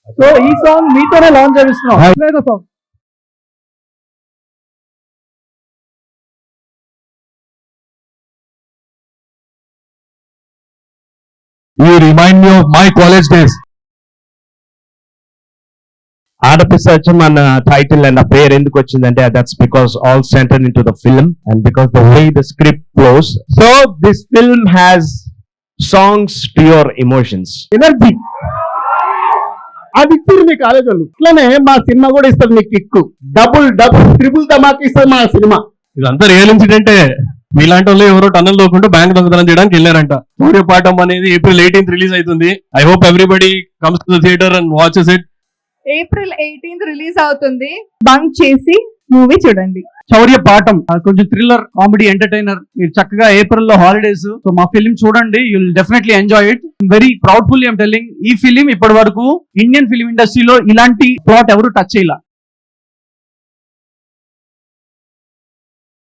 So ఈ song మీతోనే launch చేస్తున్నాం. లేదా song You remind me of my college days. ఆడపిసచ్చం అన్న టైటిల్ అండ్ ఆ పేరు ఎందుకు వచ్చిందంటే that's because all centred in to the film and because the way the script flows. So this film has songs to your emotions. Energy అది ఇస్తారు మీ college వాళ్ళు. ఇట్లానే మా సినిమా కూడా ఇస్తారు మీకు కిక్కు. డబుల్ ట్రిపుల్ ధమాకా ఇస్తారు మా సినిమా. ఇదంతా రియల్ ఇన్సిడెంటే. మీలాంటి వాళ్ళు ఎవరో టన్నల్ లోకుండా బ్యాంక్ దొంగతనం చేయడానికి వెళ్ళారంట. సూర్యపాఠం అనేది April 18th రిలీజ్ అవుతుంది. I hope everybody comes to the theatre and watches it. April 18th release అవుతుంది. బంక్ చేసి మూవీ చూడండి. శౌర్య పాఠం కొంచెం థ్రిల్లర్ కామెడీ ఎంటర్టైనర్. మీరు చక్కగా ఏప్రిల్ లో హాలిడేస్, సో మా ఫిలిం చూడండి. You will definitely enjoy it. Very proudfully I'm telling, ఈ ఫిలిం ఇప్పటి వరకు ఇండియన్ ఫిలిం ఇండస్ట్రీలో ఇలాంటి ప్లాట్ ఎవరు టచ్ చేయాల.